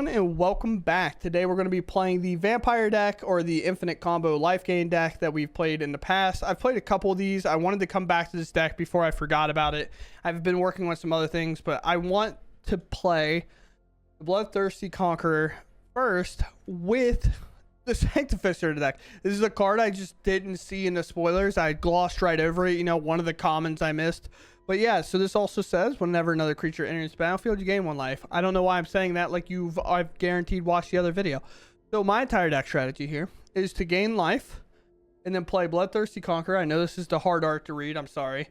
everyone, and welcome back. Today we're going to be playing the vampire deck, or the infinite combo life gain deck that we've played in the past. I've played a couple of these. I wanted to come back to this deck before I forgot about it. I've been working on some other things, but I want to play the Bloodthirsty Conqueror first with the Sanctifier deck. This is a card I just didn't see in the spoilers. I glossed right over it, you know, one of the commons I missed. But yeah, so this also says whenever another creature enters the battlefield, you gain 1 life. I don't know why I'm saying that, like I've guaranteed watched the other video. So my entire deck strategy here is to gain life and then play Bloodthirsty Conqueror. I know this is the hard art to read, I'm sorry.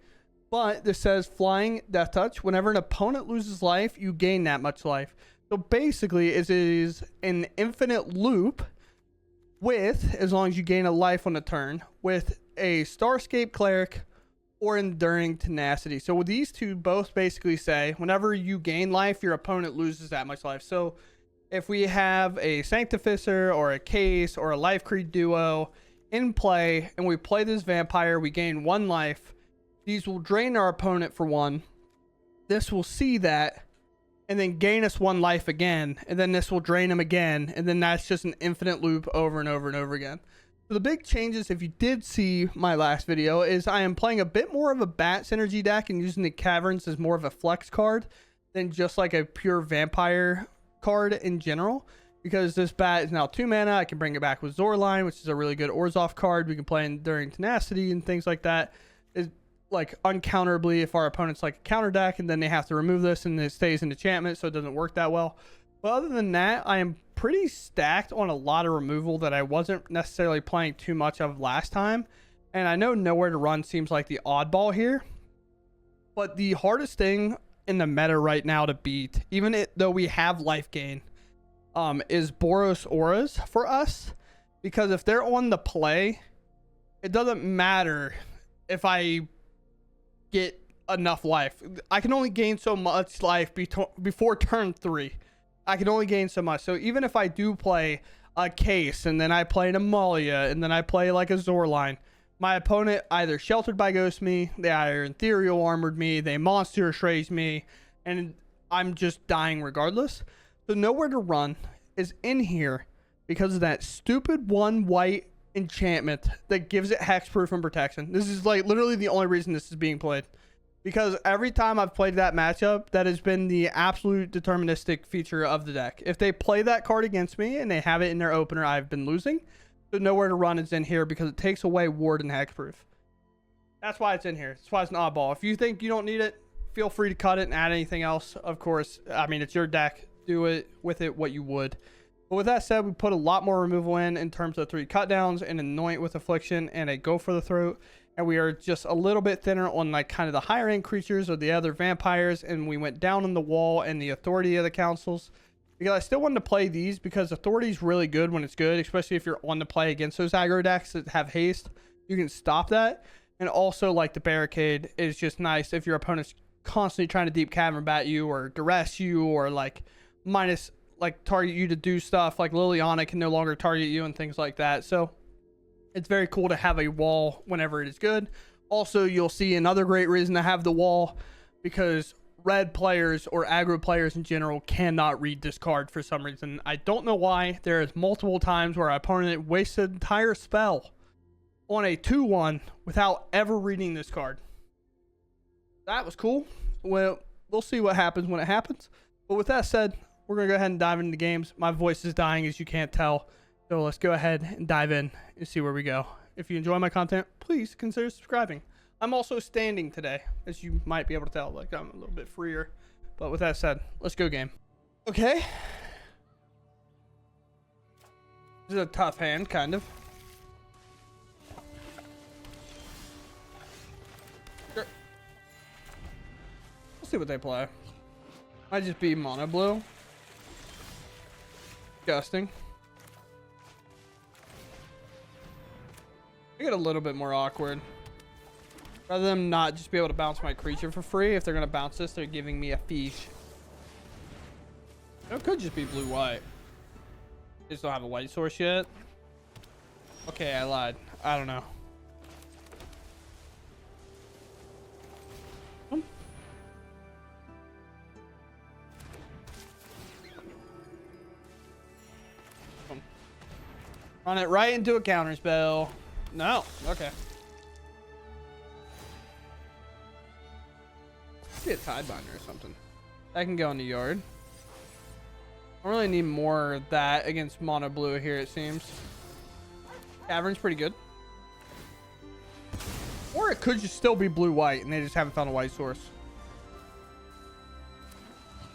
But this says Flying Death Touch. Whenever an opponent loses life, you gain that much life. So basically, it is an infinite loop with, as long as you gain a life on the turn, with a Starscape Cleric or Enduring Tenacity. So with these two both basically say whenever you gain life, your opponent loses that much life. So if we have a Sanctifier or a Case or a Lifecreed Duo in play and we play this vampire, we gain 1 life. These will drain our opponent for 1. This will see that and then gain us 1 life again, and then this will drain them again, and then that's just an infinite loop over and over and over again. So the big changes, if you did see my last video, is I am playing a bit more of a bat synergy deck and using the caverns as more of a flex card than just like a pure vampire card in general, because this bat is now 2 mana. I can bring it back with Zoraline, which is a really good Orzhov card. We can play Enduring Tenacity and things like that. It's like uncounterably if our opponent's like a counter deck and then they have to remove this and it stays in enchantment, so it doesn't work that well. But other than that, I am pretty stacked on a lot of removal that I wasn't necessarily playing too much of last time. And I know Nowhere to Run seems like the oddball here, but the hardest thing in the meta right now to beat, even though we have life gain, is Boros Auras for us. Because if they're on the play, it doesn't matter if I get enough life. I can only gain so much life before turn 3. I can only gain so much. So even if I do play a Case and then I play an Amalia and then I play like a Zoraline, my opponent either Sheltered by Ghost me, they either Ethereal Armored me, they Monster Shreds me, and I'm just dying regardless. So Nowhere to Run is in here because of that stupid 1 white enchantment that gives it hexproof and protection. This is like literally the only reason this is being played. Because every time I've played that matchup, that has been the absolute deterministic feature of the deck. If they play that card against me and they have it in their opener, I've been losing. So Nowhere to Run is in here because it takes away ward and hexproof. That's why it's in here. That's why it's an oddball. If you think you don't need it, feel free to cut it and add anything else. Of course, I mean, it's your deck. Do it with it what you would. But with that said, we put a lot more removal in terms of 3 cutdowns, an Anoint with Affliction, and a Go for the Throat. And we are just a little bit thinner on like kind of the higher end creatures or the other vampires, and we went down on the wall and the authority of the councils, because I still wanted to play these because authority is really good when it's good, especially if you're on the play against those aggro decks that have haste. You can stop that. And also like the barricade is just nice if your opponent's constantly trying to deep cavern bat you or duress you or like target you to do stuff. Like Liliana can no longer target you and things like that. So it's very cool to have a wall whenever it is good. Also, you'll see another great reason to have the wall, because red players or aggro players in general cannot read this card for some reason. I don't know why. There is multiple times where our opponent wasted an entire spell on a 2/1 without ever reading this card. That was cool. Well, we'll see what happens when it happens. But with that said, we're going to go ahead and dive into the games. My voice is dying, as you can't tell. So let's go ahead and dive in and see where we go. If you enjoy my content, please consider subscribing. I'm also standing today, as you might be able to tell. Like, I'm a little bit freer. But with that said, let's go game. Okay. This is a tough hand, kind of. Sure. We'll see what they play. Might just be mono blue. Disgusting. I get a little bit more awkward. Rather than not just be able to bounce my creature for free, if they're going to bounce this, they're giving me a fiche. It could just be blue-white. They just don't have a white source yet. Okay, I lied. I don't know. Run it right into a counter spell. No. Okay. Be a Tidebinder or something. That can go in the yard. I don't really need more of that against mono blue here, it seems. Cavern's pretty good. Or it could just still be blue-white and they just haven't found a white source.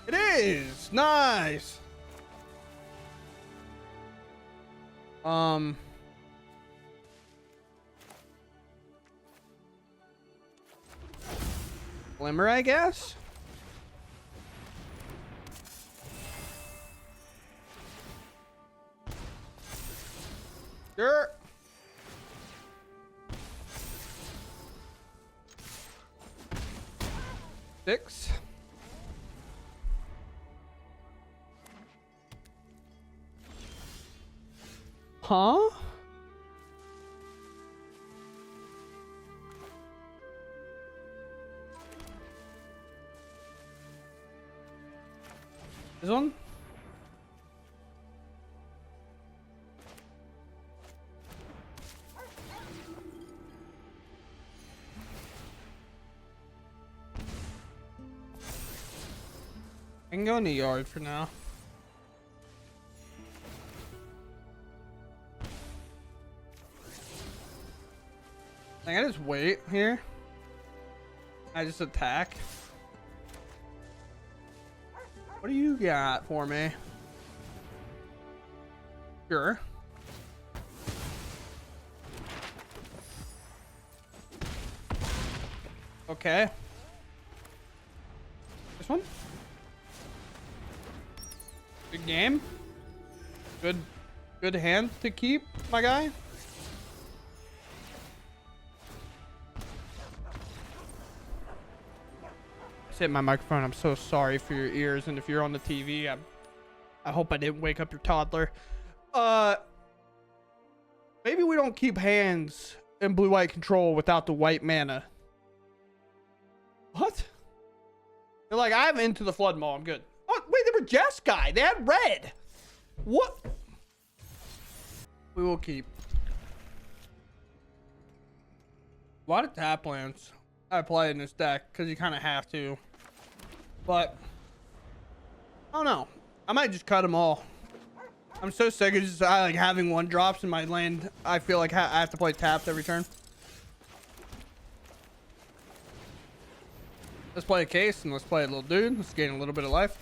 It is! Nice! Glimmer, I guess? Sure. Six. Huh? This one? I can go in the yard for now. I just wait here. I just attack. What do you got for me? Sure. Okay. This one? Good game. Good hand to keep, my guy. Hit my microphone. I'm so sorry for your ears, and if you're on the TV, I hope I didn't wake up your toddler. Maybe we don't keep hands in blue-white control without the white mana. What? They're like, I'm into the Flood Maw. I'm good. Oh wait, they were Jeskai. They had red. What? We will keep. A lot of tap lands I play in this deck because you kind of have to. But I don't know. I might just cut them all. I'm so sick of just like having one drops in my land. I feel like I have to play tapped every turn. Let's play a case and let's play a little dude. Let's gain a little bit of life.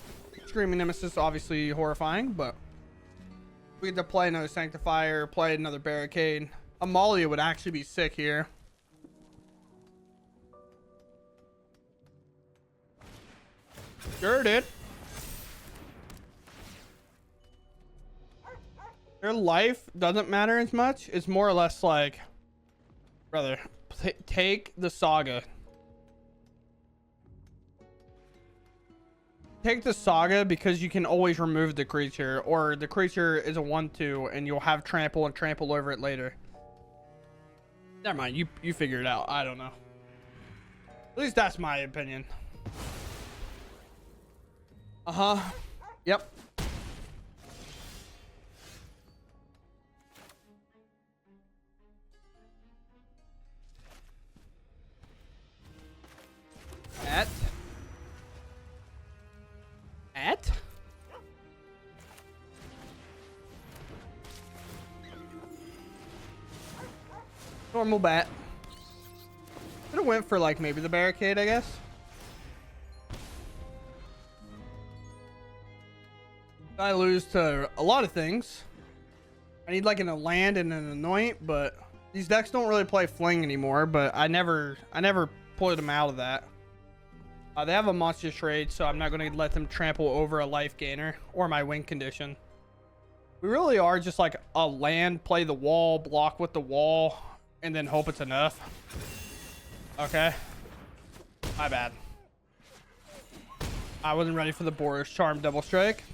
Screaming Nemesis, obviously horrifying, but we get to play another Sanctifier, play another Barricade. Amalia would actually be sick here. Sure did. Their life doesn't matter as much. It's more or less like, brother, take the Saga. Take the Saga because you can always remove the creature, or the creature is a 1/2 and you'll have trample and trample over it later. Never mind, you figure it out. I don't know. At least that's my opinion. Yep. At? Normal bat. Could have went for like maybe the Barricade, I guess. I lose to a lot of things. I need like a land and an Anoint, but these decks don't really play Fling anymore, but I never pulled them out of that. They have a monster trade, so I'm not going to let them trample over a life gainer or my win condition. We really are just like a land, play the wall, block with the wall, and then hope it's enough. Okay. My bad. I wasn't ready for the Boris Charm Double Strike.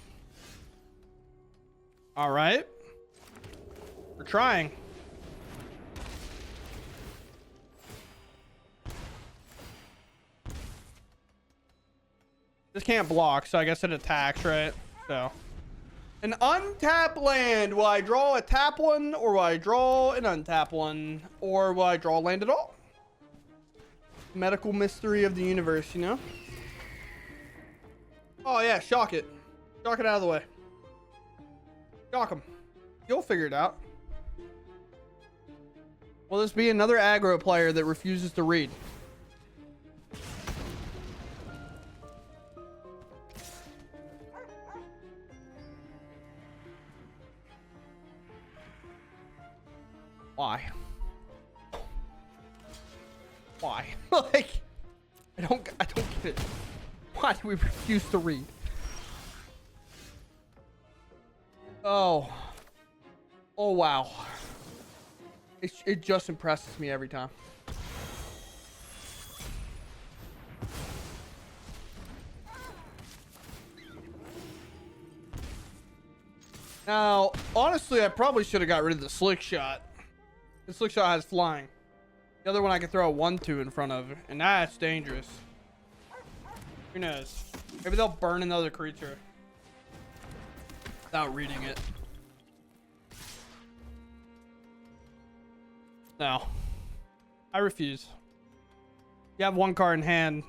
All right. We're trying. This can't block, so I guess it attacks, right? So An untapped land. Will I draw a tap one, or will I draw an untap one, or will I draw land at all? Medical mystery of the universe, you know? Oh yeah, shock it. Shock it out of the way. Shock him. You'll figure it out. Will this be another aggro player that refuses to read? Why? Why? Like, I don't get it. Why do we refuse to read? Oh wow. It just impresses me every time. Now, honestly, I probably should have got rid of the slick shot. The slick shot has flying. The other one I could throw a 1/2 in front of, and that's dangerous. Who knows? Maybe they'll burn another creature without reading it. No. I refuse. You have one card in hand.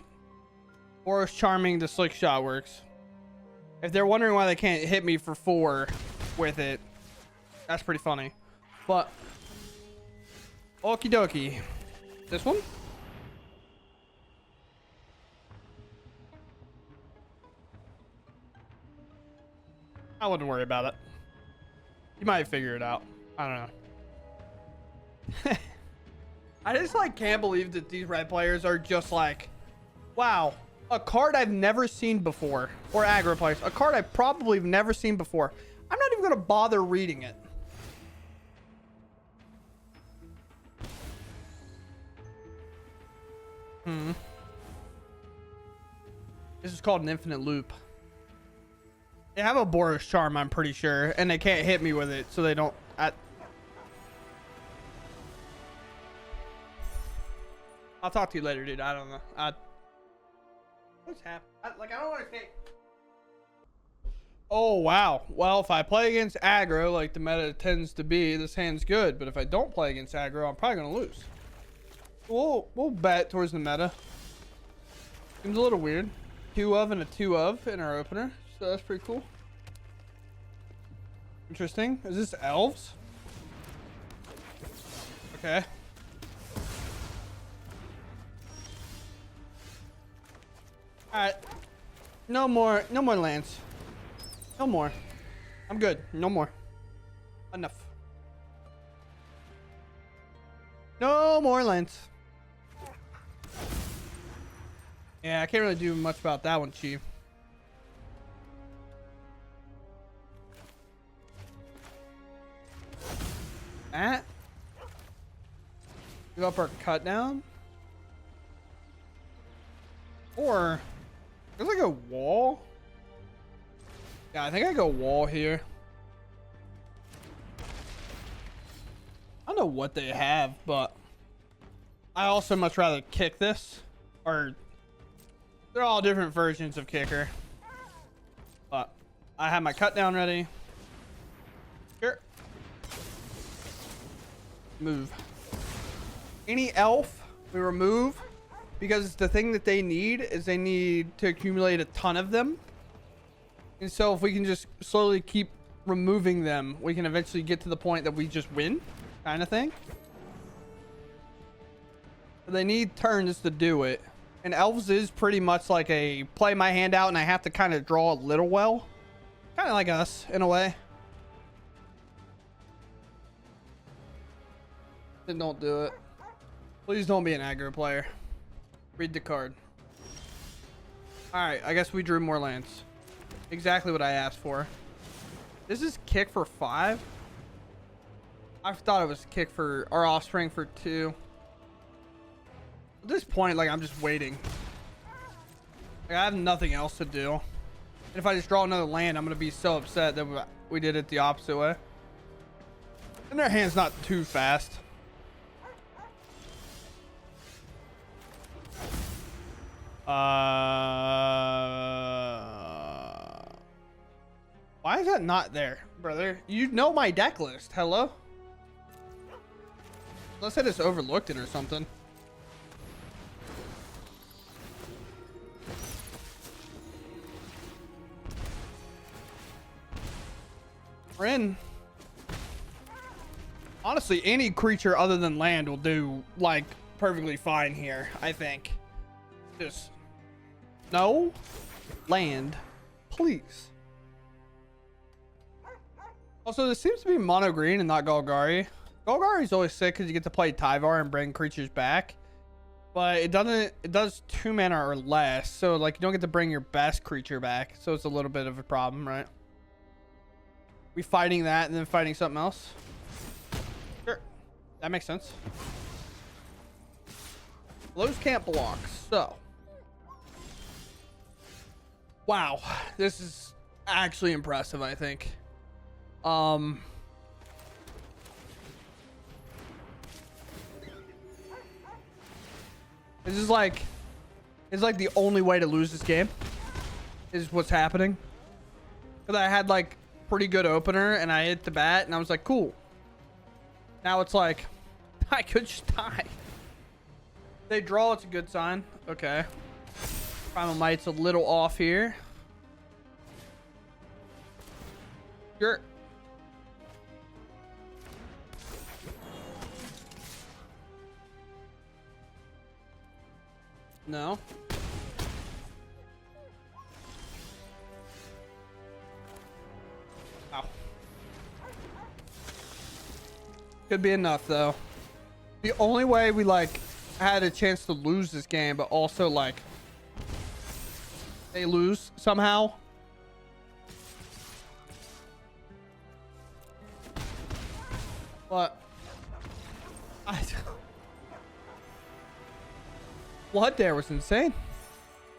Forest Charming, the slick shot works. If they're wondering why they can't hit me for 4 with it, that's pretty funny. But okie dokie. This one? I wouldn't worry about it. You might figure it out. I don't know. I just like can't believe that these red players are just like, wow, a card I've never seen before. Or aggro players, a card I probably have never seen before. I'm not even gonna bother reading it. This is called an infinite loop. They have a Boros Charm, I'm pretty sure, and they can't hit me with it, so they don't. I'll talk to you later, dude. I don't know. What's happening? I don't understand. Oh wow. Well, if I play against aggro, like the meta tends to be, this hand's good. But if I don't play against aggro, I'm probably gonna lose. We'll bet towards the meta. Seems a little weird. 2 of and a 2 of in our opener, so that's pretty cool. Interesting. Is this elves? Okay. Alright. No more lands. No more. I'm good. No more. Enough. No more lands. Yeah, I can't really do much about that one, Chief. That. Give up our cut down. Or there's like a wall. Yeah, I think I go wall here. I don't know what they have, but I also much rather kick this. Or they're all different versions of kicker. But I have my cut down ready. Here. Move. Any elf we remove, because the thing that they need is they need to accumulate a ton of them. And so if we can just slowly keep removing them, we can eventually get to the point that we just win, kind of thing. But they need turns to do it. And elves is pretty much like a play my hand out and I have to kind of draw a little well. Kind of like us, in a way. Then don't do it. Please don't be an aggro player. Read the card. Alright, I guess we drew more lands. Exactly what I asked for. This is kick for 5. I thought it was kick for our offspring for 2. At this point, like, I'm just waiting. Like, I have nothing else to do. And if I just draw another land, I'm going to be so upset that we did it the opposite way. And their hand's not too fast. Why is that not there, brother? You know my deck list. Hello? Unless I just overlooked it or something. We're in. Honestly, any creature other than land will do, like, perfectly fine here, I think. Just... No. Land. Please. Also, this seems to be mono green and not Golgari. Golgari is always sick because you get to play Tyvar and bring creatures back. But it does 2 mana or less. So, like, you don't get to bring your best creature back. So it's a little bit of a problem, right? We fighting that and then fighting something else? Sure. That makes sense. Blows can't block, so. Wow. This is actually impressive, I think. This is like, it's like the only way to lose this game is what's happening. Because I had like pretty good opener and I hit the bat and I was like, cool. Now it's like, I could just die. They draw, it's a good sign. Okay. Primal Might's a little off here. Sure. No. Ow. Could be enough though. The only way we like had a chance to lose this game, but also like they lose somehow. But Blood there was insane.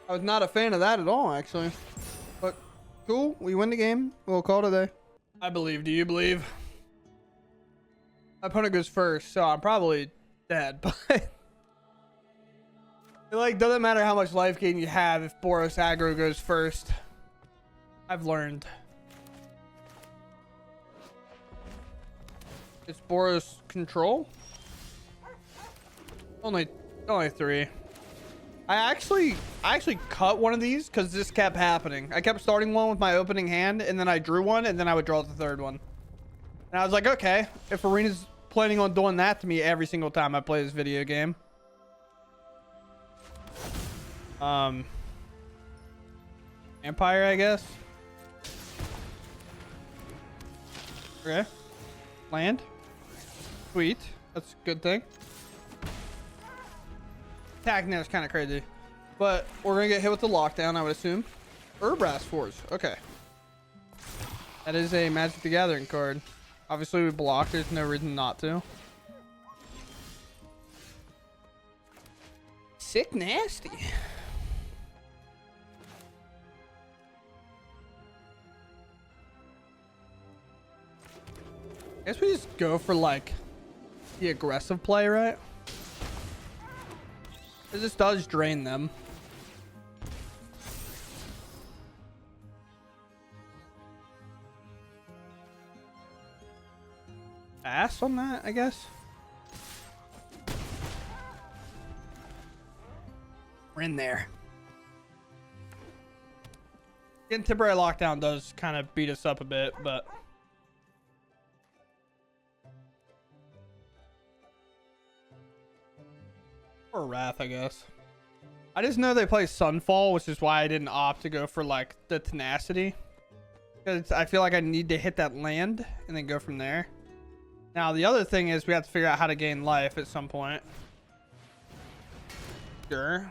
I was not a fan of that at all, actually. But cool, we win the game. We'll call it a day. I believe. Do you believe? My opponent goes first, so I'm probably dead. But it like doesn't matter how much life gain you have if Boros aggro goes first. I've learned. It's Boros control. Only 3. I actually cut one of these because this kept happening. I kept starting one with my opening hand and then I drew one and then I would draw the third one. And I was like, okay, if Arena's planning on doing that to me every single time I play this video game. Empire, I guess. Okay. Land. Sweet. That's a good thing. Attack now is kind of crazy, but we're gonna get hit with the lockdown, I would assume. Urbras Forge. Okay, that is a Magic the Gathering card. Obviously, we block. There's no reason not to. Sick nasty. I guess we just go for like the aggressive play, right? This does drain them. Pass on that, I guess. We're in there. Getting temporary lockdown does kind of beat us up a bit, but or Wrath, I guess. I just know they play Sunfall, which is why I didn't opt to go for like the Tenacity, because I feel like I need to hit that land and then go from there. Now the other thing is we have to figure out how to gain life at some point. Sure.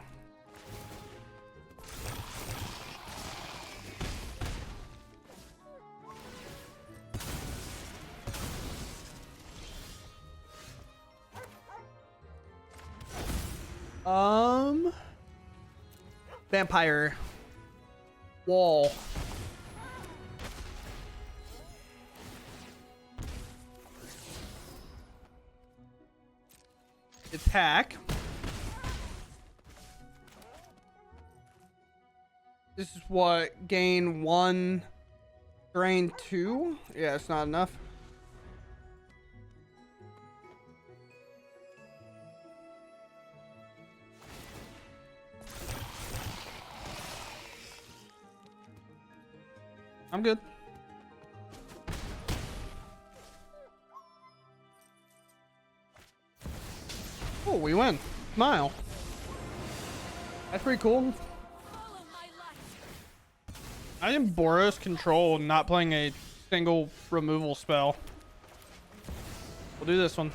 Vampire wall. Attack. This is what, gain 1 Drain 2? Yeah, it's not enough. I'm good. Oh, we win. Smile. That's pretty cool. I am Boros control, not playing a single removal spell. We'll do this one.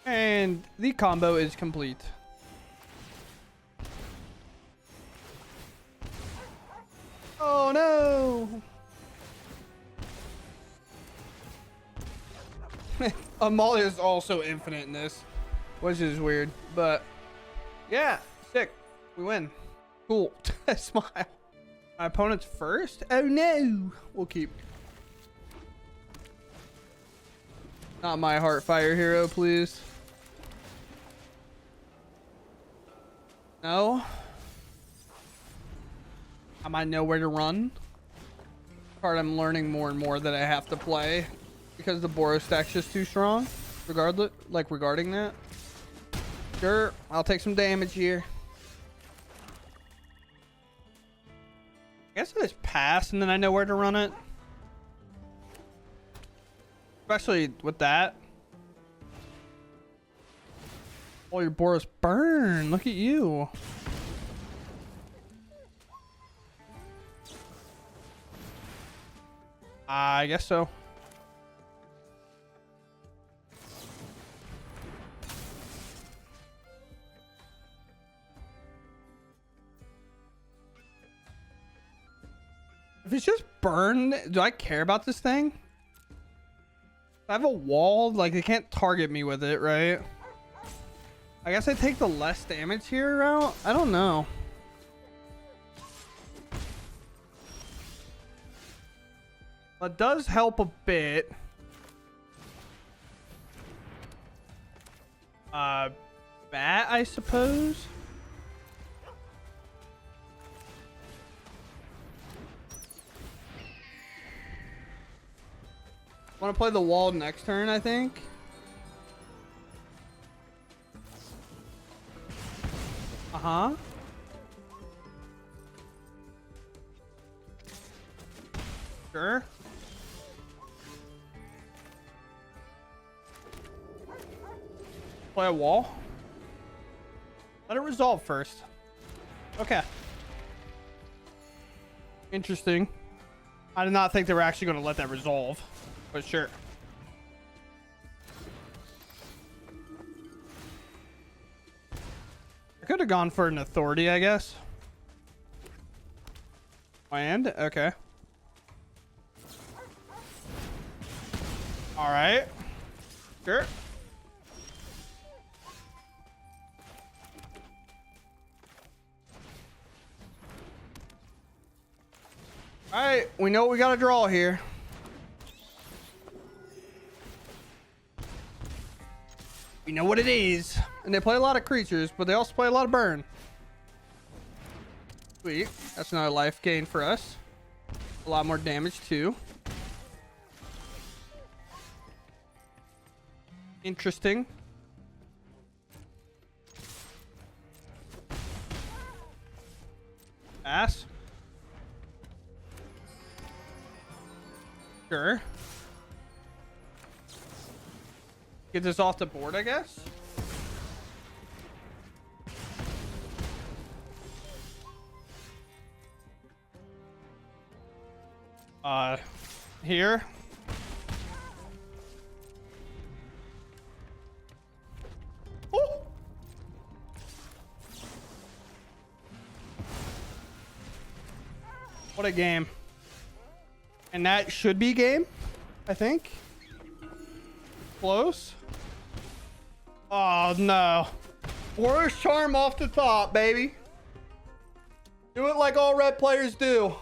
And the combo is complete. Oh no! Amalia is also infinite in this, which is weird, but yeah, sick. We win. Cool. Smile. My opponent's first? Oh no! We'll keep. Not my Heartfire hero, please. No. I might know where to run. Part I'm learning more and more that I have to play because the Boros stack's just too strong. Regardless, like regarding that. Sure, I'll take some damage here. I guess I just pass and then I know where to run it. Especially with that. Oh, your Boros burn. Look at you. I guess so. If it's just burn, do I care about this thing? I have a wall, like they can't target me with it, right? I guess I take the less damage here route. I don't know. It does help a bit. Bat, I suppose. Want to play the wall next turn, I think. Uh-huh. Sure. Play a wall. Let it resolve first. Okay. Interesting. I did not think they were actually going to let that resolve, but sure. I could have gone for an authority, I guess. Land? Okay. All right. Sure. All right, we know what we got to draw here. We know what it is. And they play a lot of creatures, but they also play a lot of burn. Sweet. That's another life gain for us. A lot more damage too. Interesting. Pass. Sure. Get this off the board, I guess. Here. Oh. What a game. And that should be game, I think. Close. Oh, no. Boros Charm off the top, baby. Do it like all red players do.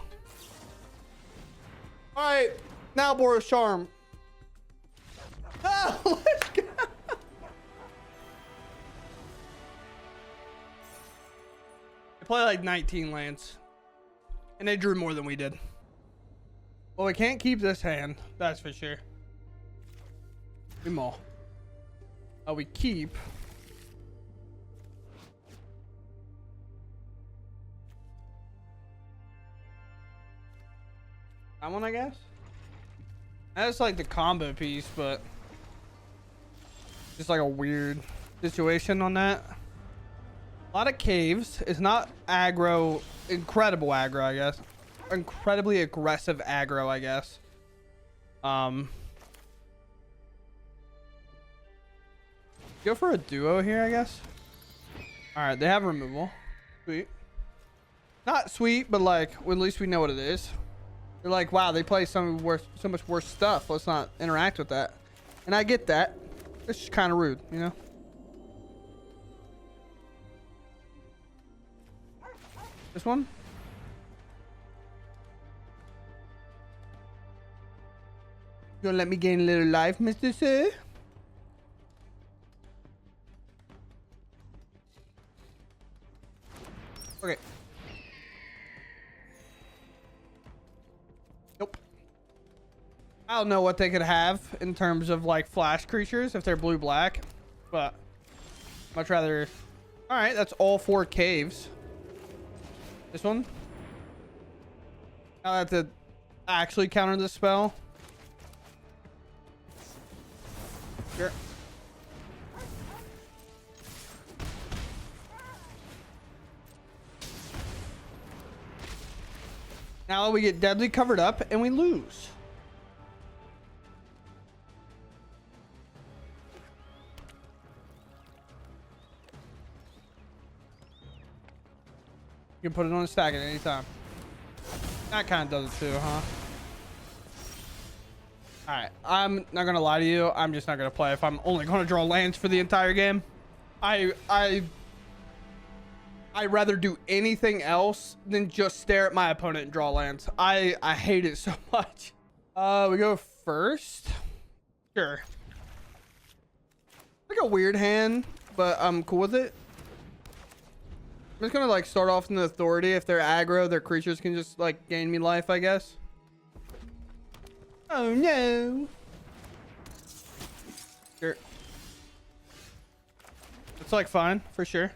All right. Now Boros Charm. Oh, let's go. They play like 19 lands. And they drew more than we did. Well, we can't keep this hand. That's for sure. Three more. Oh, we keep. That one, I guess. That's like the combo piece, but just like a weird situation on that. A lot of caves. It's not aggro, incredible aggro, I guess. Incredibly aggressive aggro, I guess. Go for a duo here, I guess. All right, they have removal. Sweet. Not sweet, but like, well, at least we know what it is. They're like, wow, they play so much worse stuff. Let's not interact with that. And I get that. It's just kind of rude, you know? This one? You gonna let me gain a little life, Mr. Sir? Okay. Nope. I don't know what they could have in terms of like flash creatures if they're blue-black, but much rather. All right, that's all 4 caves. This one. I have to actually counter this spell. Sure. Now we get deadly covered up and we lose. You can put it on a stack at any time. That kind of does it too, huh? Alright, I'm not gonna lie to you. I'm just not gonna play if I'm only gonna draw lands for the entire game. I'd rather do anything else than just stare at my opponent and draw lands. I hate it so much. We go first. Sure. Like a weird hand, but I'm cool with it. I'm just gonna like start off in the authority. If they're aggro, their creatures can just like gain me life, I guess. Oh no. Sure. It's like fine for sure.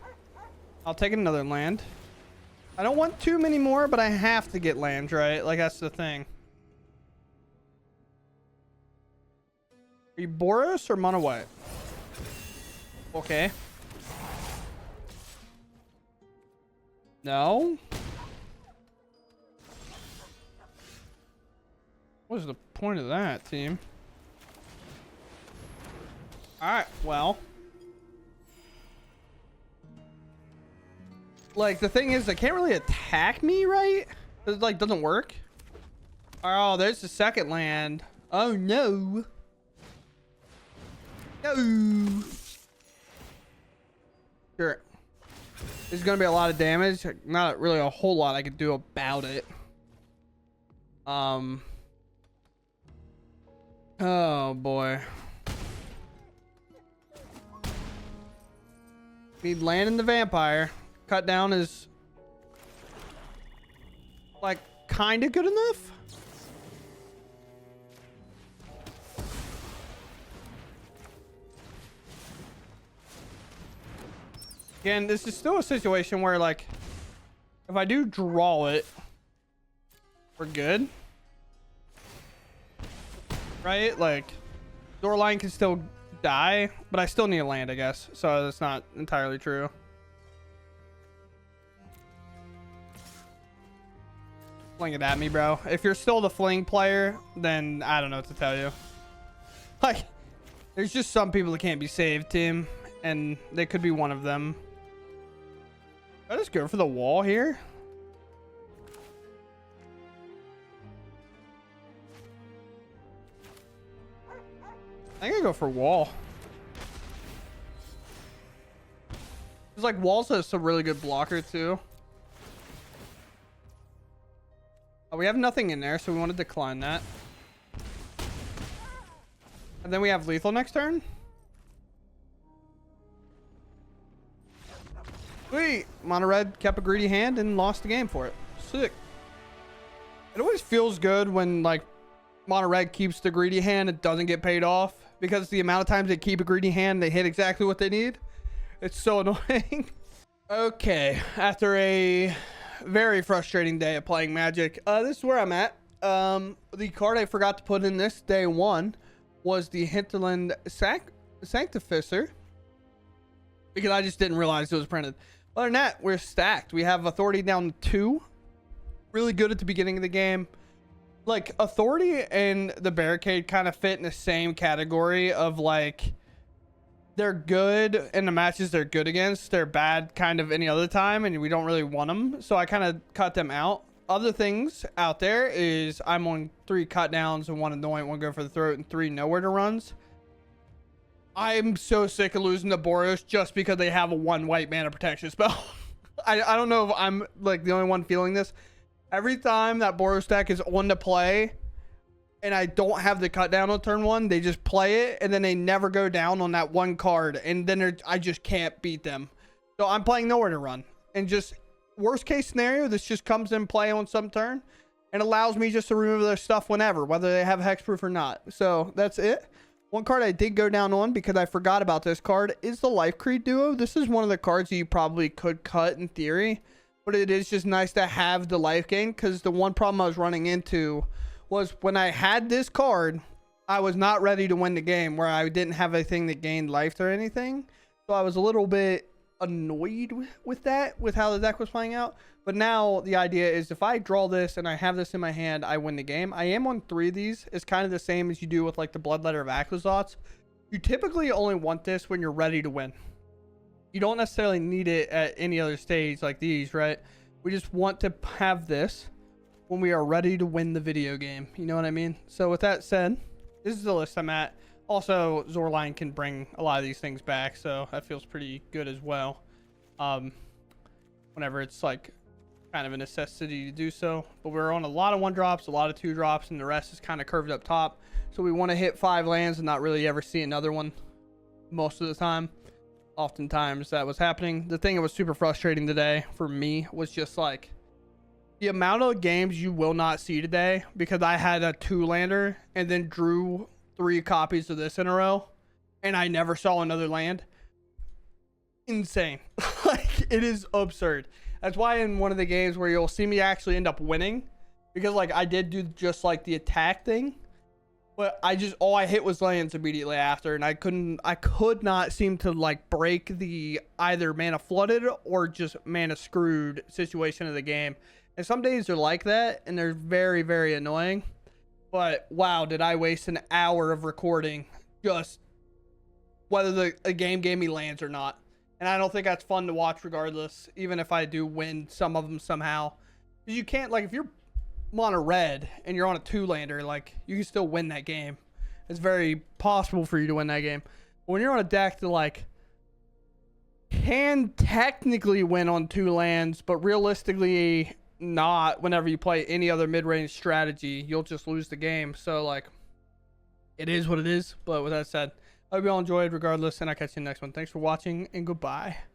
I'll take another land. I don't want too many more, but I have to get lands, right? Like that's the thing. Are you Boros or mono white? Okay. No. What's the point of that, team? Alright, well. Like, the thing is, they can't really attack me, right? It, like, doesn't work. Oh, there's the second land. Oh, no. No. Sure. There's gonna be a lot of damage. Not really a whole lot I could do about it. Oh, boy. Need land in the vampire. Cut down is like kind of good enough. Again, this is still a situation where like if I do draw it, we're good, right? Like Zoraline can still die, but I still need a land, I guess, so that's not entirely true. Fling it at me, bro. If you're still the fling player, then I don't know what to tell you. Like, there's just some people that can't be saved, team, and they could be one of them. I just go for the wall here. I think I go for wall. It's like wall's just a really good blocker too. Oh, we have nothing in there, so we want to decline that. And then we have lethal next turn. Sweet. Mono red kept a greedy hand and lost the game for it. Sick. It always feels good when like mono red keeps the greedy hand, it doesn't get paid off because the amount of times they keep a greedy hand, they hit exactly what they need. It's so annoying. Okay, after a very frustrating day of playing Magic, this is where I'm at. The card I forgot to put in this day one was the Hinterland Sanctifier, because I just didn't realize it was printed. Other than that, we're stacked. We have authority down to 2. Really good at the beginning of the game. Like, authority and the barricade kind of fit in the same category of, like, they're good in the matches they're good against. They're bad kind of any other time, and we don't really want them. So I kind of cut them out. Other things out there is I'm on 3 cut downs and 1 anoint, 1 go for the throat, and 3 nowhere to runs. I'm so sick of losing to Boros just because they have a 1 white mana protection spell. I don't know if I'm like the only one feeling this. Every time that Boros deck is on the play and I don't have the cut down on turn 1, they just play it and then they never go down on that 1 card, and then I just can't beat them. So I'm playing nowhere to run, and just worst case scenario, this just comes in play on some turn and allows me just to remove their stuff whenever, whether they have hexproof or not. So that's it. One card I did go down on because I forgot about this card is the Lifecreed Duo. This is one of the cards that you probably could cut in theory, but it is just nice to have the life gain, because the one problem I was running into was when I had this card, I was not ready to win the game where I didn't have a thing that gained life or anything. So I was a little bit annoyed with that, with how the deck was playing out. But now the idea is if I draw this and I have this in my hand, I win the game. I am on 3 of these. It's kind of the same as you do with like the Bloodletter of Acquisites. You typically only want this when you're ready to win. You don't necessarily need it at any other stage like these, right? We just want to have this when we are ready to win the video game. You know what I mean? So with that said, this is the list I'm at. Also, Zoraline can bring a lot of these things back, so that feels pretty good as well. Whenever it's like kind of a necessity to do so. But we're on a lot of 1-drops, a lot of 2-drops, and the rest is kind of curved up top. So we want to hit 5 lands and not really ever see another one most of the time. Oftentimes that was happening. The thing that was super frustrating today for me was just like the amount of games you will not see today, because I had a 2-lander and then drew 3 copies of this in a row and I never saw another land. Insane. Like, it is absurd. That's why in one of the games where you'll see me actually end up winning, because like I did do just like the attack thing, but all I hit was lands immediately after, and I could not seem to like break the either mana flooded or just mana screwed situation of the game. And some days they're like that and they're very, very annoying. But wow, did I waste an hour of recording just whether the game gave me lands or not. And I don't think that's fun to watch regardless, even if I do win some of them somehow. You can't, like, if you're mono red and you're on a 2-lander, like, you can still win that game. It's very possible for you to win that game. But when you're on a deck that, like, can technically win on 2 lands, but realistically not whenever you play any other mid-range strategy, you'll just lose the game. So, like, it is what it is. But with that said, I hope you all enjoyed regardless, and I'll catch you in the next one. Thanks for watching, and goodbye.